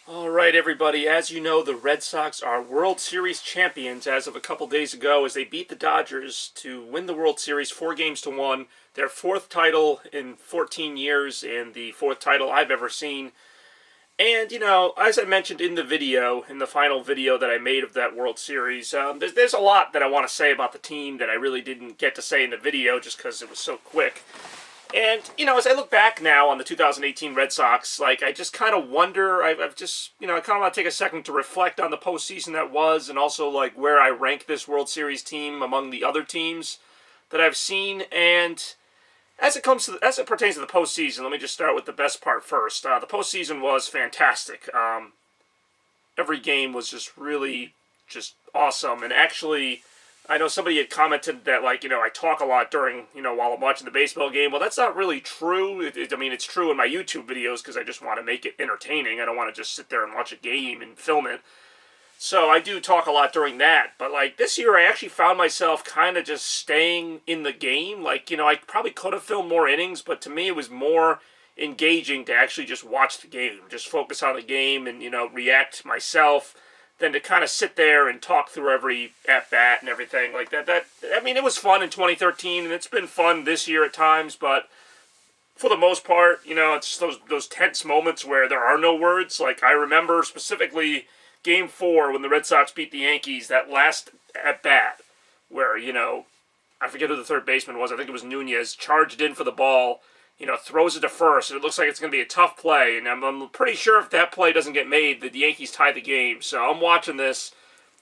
All right, everybody. As you know, the Red Sox are World Series champions as of a couple days ago as they beat the Dodgers to win the World Series 4 games to 1. Their fourth title in 14 years and the fourth title I've ever seen. And, as I mentioned in the final video that I made of that World Series, there's a lot that I want to say about the team that I really didn't get to say in the video just because it was so quick. And, as I look back now on the 2018 Red Sox, I just kind of wonder, I've just, I kind of want to take a second to reflect on the postseason that was and also, where I rank this World Series team among the other teams that I've seen. And as it pertains to the postseason, let me just start with the best part first. The postseason was fantastic. Every game was just really just awesome. And actually, I know somebody had commented that, I talk a lot during, while I'm watching the baseball game. Well, that's not really true. It's true in my YouTube videos because I just want to make it entertaining. I don't want to just sit there and watch a game and film it. So I do talk a lot during that. But, this year I actually found myself kind of just staying in the game. I probably could have filmed more innings, but to me it was more engaging to actually just watch the game. Just focus on the game and, react myself than to kind of sit there and talk through every at-bat and everything like that. It was fun in 2013, and it's been fun this year at times, but for the most part, it's those tense moments where there are no words. I remember specifically Game 4 when the Red Sox beat the Yankees, that last at-bat where, I forget who the third baseman was. I think it was Nunez, charged in for the ball, throws it to first, and it looks like it's going to be a tough play. And I'm pretty sure if that play doesn't get made, the Yankees tie the game. So I'm watching this,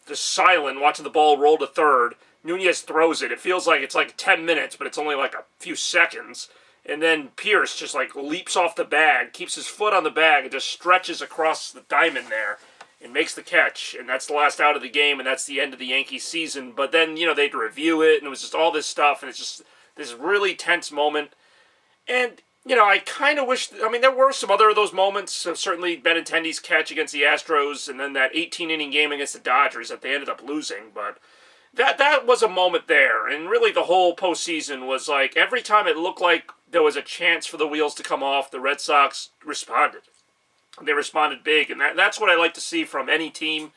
just silent, watching the ball roll to third. Nunez throws it. It feels like it's 10 minutes, but it's only a few seconds. And then Pierce just leaps off the bag, keeps his foot on the bag, and just stretches across the diamond there and makes the catch. And that's the last out of the game, and that's the end of the Yankees season. But then, they had to review it, and it was just all this stuff, and it's just this really tense moment. And, I kind of wish, there were some other of those moments, certainly Benintendi's catch against the Astros, and then that 18-inning game against the Dodgers that they ended up losing, but that was a moment there, and really the whole postseason was every time it looked like there was a chance for the wheels to come off, the Red Sox responded. They responded big, and that's what I like to see from any team.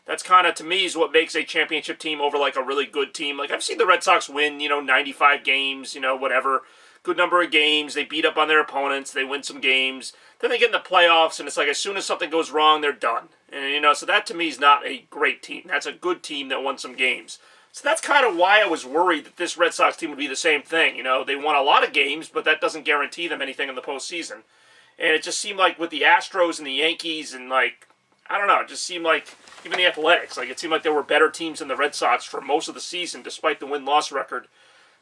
That's kind of, to me, is what makes a championship team over a really good team. I've seen the Red Sox win, 95 games, whatever, good number of games. They beat up on their opponents. They win some games. Then they get in the playoffs, and it's as soon as something goes wrong, they're done. And, so that to me is not a great team. That's a good team that won some games. So that's kind of why I was worried that this Red Sox team would be the same thing. They won a lot of games, but that doesn't guarantee them anything in the postseason. And it just seemed like with the Astros and the Yankees and, I don't know, it just seemed like even the Athletics, it seemed like there were better teams than the Red Sox for most of the season, despite the win-loss record.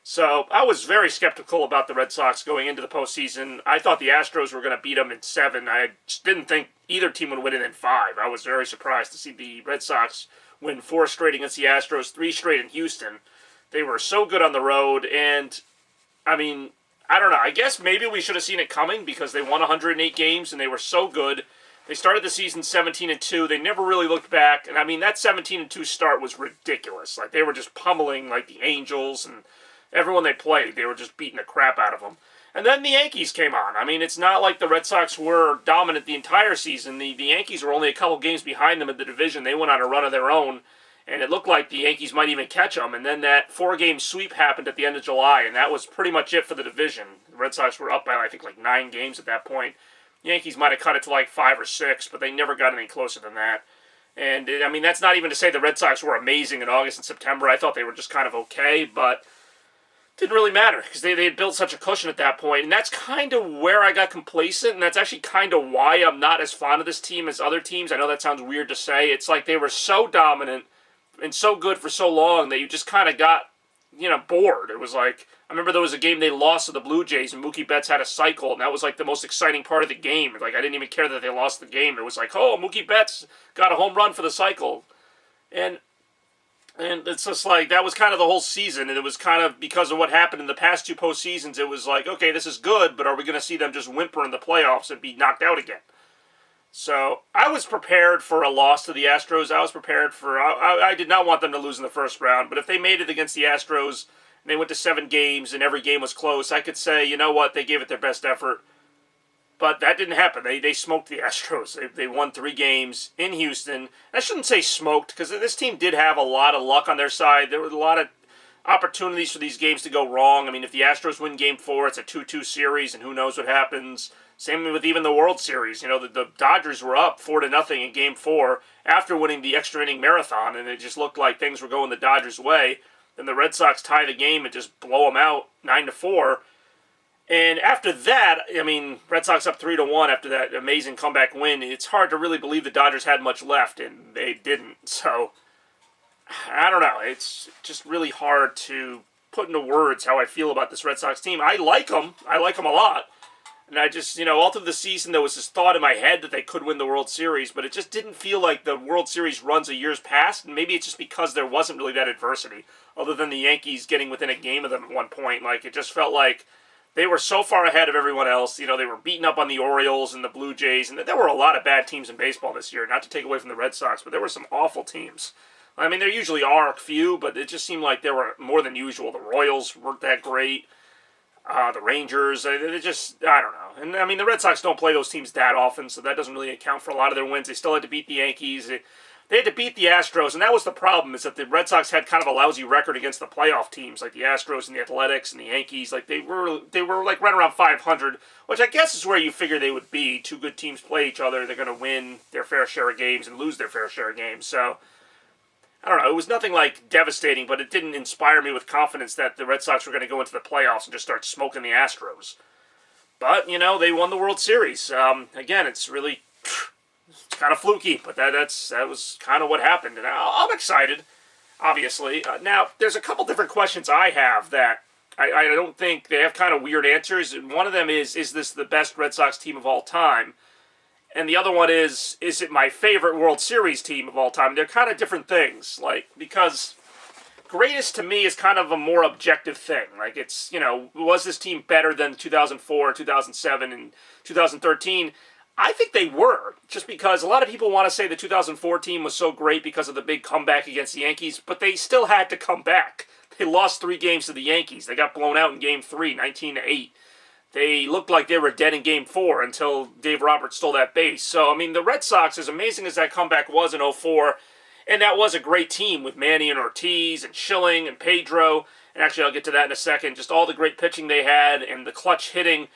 So I was very skeptical about the Red Sox going into the postseason. I thought the Astros were going to beat them in 7. I just didn't think either team would win it in 5. I was very surprised to see the Red Sox win 4 straight against the Astros, 3 straight in Houston. They were so good on the road, and, I don't know. I guess maybe we should have seen it coming because they won 108 games, and they were so good. They started the season 17-2. They never really looked back, and, that 17-2 start was ridiculous. They were just pummeling, the Angels and everyone they played. They were just beating the crap out of them. And then the Yankees came on. It's not like the Red Sox were dominant the entire season. The Yankees were only a couple games behind them in the division. They went on a run of their own, and it looked like the Yankees might even catch them. And then that 4-game sweep happened at the end of July, and that was pretty much it for the division. The Red Sox were up by, I think, 9 games at that point. The Yankees might have cut it to 5 or 6, but they never got any closer than that. And, that's not even to say the Red Sox were amazing in August and September. I thought they were just kind of okay, but didn't really matter because they had built such a cushion at that point. And that's kind of where I got complacent, and that's actually kind of why I'm not as fond of this team as other teams. I know that sounds weird to say. It's they were so dominant and so good for so long that you just kind of got, bored. It was I remember there was a game they lost to the Blue Jays, and Mookie Betts had a cycle, and that was the most exciting part of the game. I didn't even care that they lost the game. It was oh, Mookie Betts got a home run for the cycle. And it's just that was kind of the whole season, and it was kind of because of what happened in the past 2 postseasons. It was okay, this is good, but are we going to see them just whimper in the playoffs and be knocked out again? So I was prepared for a loss to the Astros. I was prepared for, I did not want them to lose in the first round, but if they made it against the Astros and they went to 7 games and every game was close, I could say, you know what, they gave it their best effort. But that didn't happen. They smoked the Astros. They won 3 games in Houston. I shouldn't say smoked, because this team did have a lot of luck on their side. There were a lot of opportunities for these games to go wrong. I mean, if the Astros win Game 4, it's a 2-2 series, and who knows what happens. Same with even the World Series. The Dodgers were up 4-0 in Game 4 after winning the extra inning marathon, and it just looked like things were going the Dodgers' way. Then the Red Sox tie the game and just blow them out 9-4. And after that, I mean, Red Sox up 3-1 after that amazing comeback win. It's hard to really believe the Dodgers had much left, and they didn't. So, I don't know. It's just really hard to put into words how I feel about this Red Sox team. I like them. I like them a lot. And I just, all through the season, there was this thought in my head that they could win the World Series, but it just didn't feel like the World Series runs of years past, and maybe it's just because there wasn't really that adversity, other than the Yankees getting within a game of them at one point. Like, it just felt like they were so far ahead of everyone else. They were beating up on the Orioles and the Blue Jays, and there were a lot of bad teams in baseball this year, not to take away from the Red Sox, but there were some awful teams. I mean, there usually are a few, but it just seemed like there were more than usual. The Royals weren't that great. The Rangers, I don't know. And, I mean, the Red Sox don't play those teams that often, so that doesn't really account for a lot of their wins. They still had to beat the Yankees. They had to beat the Astros, and that was the problem, is that the Red Sox had kind of a lousy record against the playoff teams, like the Astros and the Athletics and the Yankees. Like, they were like right around 500, which I guess is where you figure they would be. 2 good teams play each other. They're going to win their fair share of games and lose their fair share of games. So, I don't know. It was nothing like devastating, but it didn't inspire me with confidence that the Red Sox were going to go into the playoffs and just start smoking the Astros. But, they won the World Series. Again, it's kind of fluky, but that was kind of what happened. And I'm excited, obviously. Now, there's a couple different questions I have that I don't think they have kind of weird answers. And one of them is this the best Red Sox team of all time? And the other one is it my favorite World Series team of all time? They're kind of different things, because greatest to me is kind of a more objective thing. Like, it's, was this team better than 2004, 2007, and 2013? I think they were, just because a lot of people want to say the 2004 team was so great because of the big comeback against the Yankees, but they still had to come back. They lost 3 games to the Yankees. They got blown out in Game 3, 19-8. They looked like they were dead in Game 4 until Dave Roberts stole that base. So, I mean, the Red Sox, as amazing as that comeback was in 2004, and that was a great team with Manny and Ortiz and Schilling and Pedro, and actually I'll get to that in a second, just all the great pitching they had and the clutch hitting.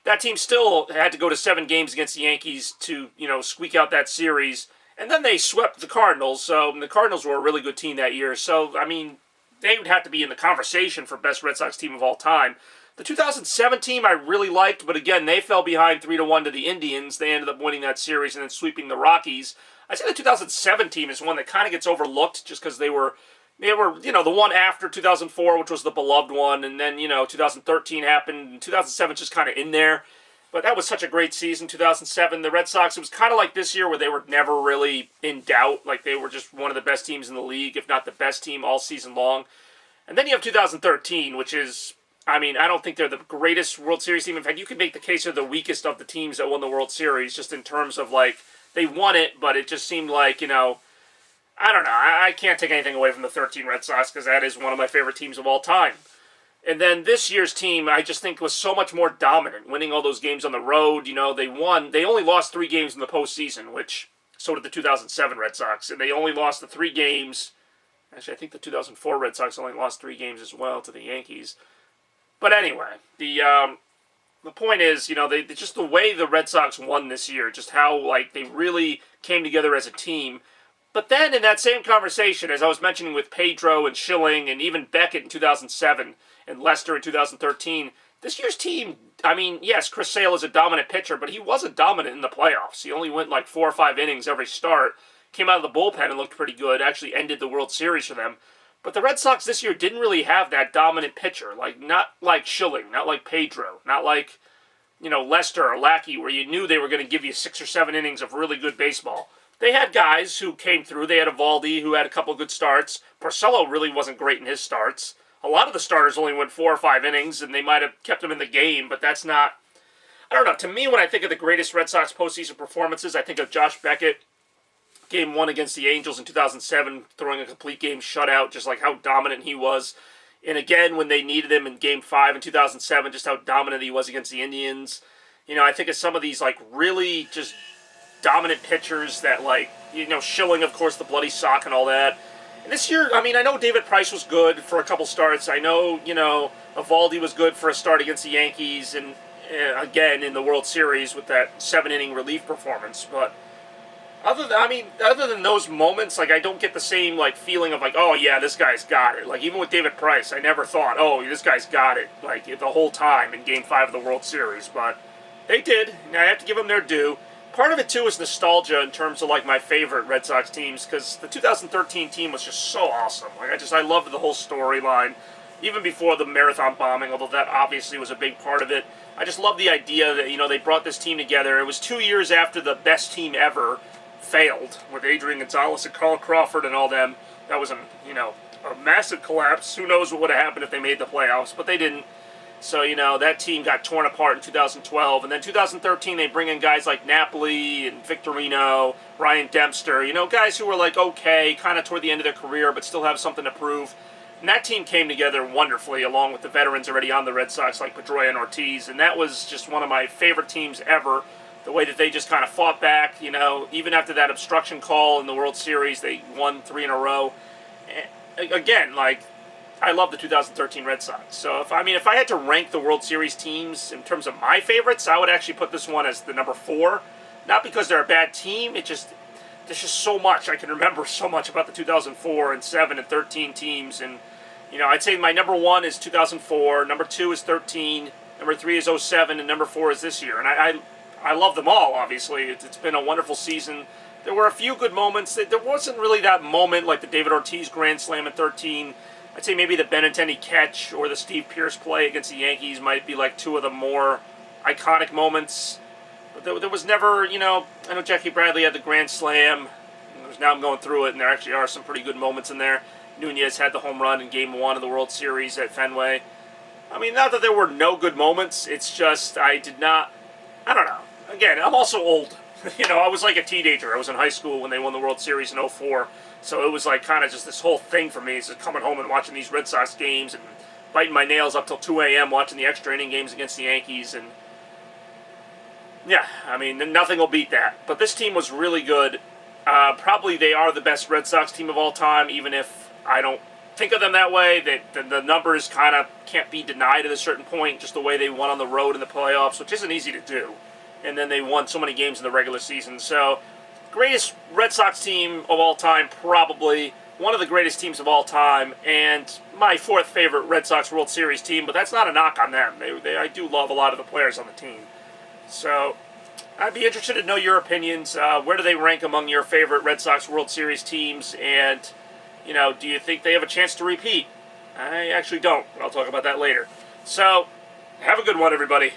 That team still had to go to 7 games against the Yankees to, squeak out that series. And then they swept the Cardinals, so the Cardinals were a really good team that year. So, I mean, they would have to be in the conversation for best Red Sox team of all time. The 2007 team I really liked, but again, they fell behind 3-1 to the Indians. They ended up winning that series and then sweeping the Rockies. I say the 2007 team is one that kind of gets overlooked just because they were, the one after 2004, which was the beloved one, and then, 2013 happened, and 2007 just kind of in there. But that was such a great season, 2007. The Red Sox, it was kind of like this year where they were never really in doubt. Like, they were just one of the best teams in the league, if not the best team all season long. And then you have 2013, which is, I mean, I don't think they're the greatest World Series team. In fact, you could make the case they're the weakest of the teams that won the World Series, just in terms of, they won it, but it just seemed like, I don't know. I can't take anything away from the 13 Red Sox, because that is one of my favorite teams of all time. And then this year's team, I just think, was so much more dominant, winning all those games on the road. They won. They only lost 3 games in the postseason, which so did the 2007 Red Sox. And they only lost the 3 games. Actually, I think the 2004 Red Sox only lost 3 games as well to the Yankees. But anyway, the point is, just the way the Red Sox won this year, just how, they really came together as a team. But then in that same conversation, as I was mentioning with Pedro and Schilling and even Beckett in 2007 and Lester in 2013, this year's team, I mean, yes, Chris Sale is a dominant pitcher, but he wasn't dominant in the playoffs. He only went 4 or 5 innings every start, came out of the bullpen and looked pretty good, actually ended the World Series for them. But the Red Sox this year didn't really have that dominant pitcher, not like Schilling, not like Pedro, not like, Lester or Lackey, where you knew they were going to give you 6 or 7 innings of really good baseball. They had guys who came through. They had Evaldi, who had a couple good starts. Porcello really wasn't great in his starts. A lot of the starters only went 4 or 5 innings, and they might have kept them in the game, but that's not... I don't know. To me, when I think of the greatest Red Sox postseason performances, I think of Josh Beckett, Game 1 against the Angels in 2007, throwing a complete game shutout, just like how dominant he was. And again, when they needed him in Game 5 in 2007, just how dominant he was against the Indians. I think of some of these like really just dominant pitchers that like Schilling, of course, the bloody sock and all that. And this year, I mean, I know David Price was good for a couple starts. I know Evaldi was good for a start against the Yankees, and again in the World Series with that 7-inning relief performance. But other than those moments, like I don't get the same like feeling of like, oh yeah, this guy's got it. Like even with David Price, I never thought, oh, this guy's got it, like the whole time in Game 5 of the World Series. But they did, and I have to give them their due. Part of it too is nostalgia in terms of like my favorite Red Sox teams, because the 2013 team was just so awesome. Like I loved the whole storyline, even before the marathon bombing. Although that obviously was a big part of it. I just love the idea that they brought this team together. It was 2 years after the best team ever failed with Adrian Gonzalez and Carl Crawford and all them. That was a massive collapse. Who knows what would have happened if they made the playoffs, but they didn't. So, that team got torn apart in 2012. And then 2013, they bring in guys like Napoli and Victorino, Ryan Dempster, guys who were like, okay, kind of toward the end of their career, but still have something to prove. And that team came together wonderfully, along with the veterans already on the Red Sox, like Pedroia and Ortiz. And that was just one of my favorite teams ever. The way that they just kind of fought back, even after that obstruction call in the World Series, they won 3 in a row. And again, like, I love the 2013 Red Sox. So if I had to rank the World Series teams in terms of my favorites, I would actually put this one as the number 4. Not because they're a bad team, there's just so much. I can remember so much about the 2004 and 7 and 13 teams. And, I'd say my number 1 is 2004, number 2 is 13, number 3 is 07, and number 4 is this year. And I love them all, obviously. It's been a wonderful season. There were a few good moments. There wasn't really that moment like the David Ortiz Grand Slam in 13. I'd say maybe the Benintendi catch or the Steve Pearce play against the Yankees might be like 2 of the more iconic moments. But there was never, I know Jackie Bradley had the Grand Slam. Now I'm going through it, and there actually are some pretty good moments in there. Nunez had the home run in Game 1 of the World Series at Fenway. I mean, not that there were no good moments. It's just I don't know. Again, I'm also old. I was like a teenager. I was in high school when they won the World Series in 04. So it was like kind of just this whole thing for me, is just coming home and watching these Red Sox games and biting my nails up till 2 a.m. watching the extra inning games against the Yankees. And yeah, I mean, nothing will beat that. But this team was really good. Probably they are the best Red Sox team of all time, even if I don't think of them that way. The numbers kind of can't be denied at a certain point, just the way they won on the road in the playoffs, which isn't easy to do. And then they won so many games in the regular season. So, greatest Red Sox team of all time, probably. One of the greatest teams of all time. And my 4th favorite Red Sox World Series team. But that's not a knock on them. I do love a lot of the players on the team. So, I'd be interested to know your opinions. Where do they rank among your favorite Red Sox World Series teams? And, do you think they have a chance to repeat? I actually don't. But I'll talk about that later. So, have a good one, everybody.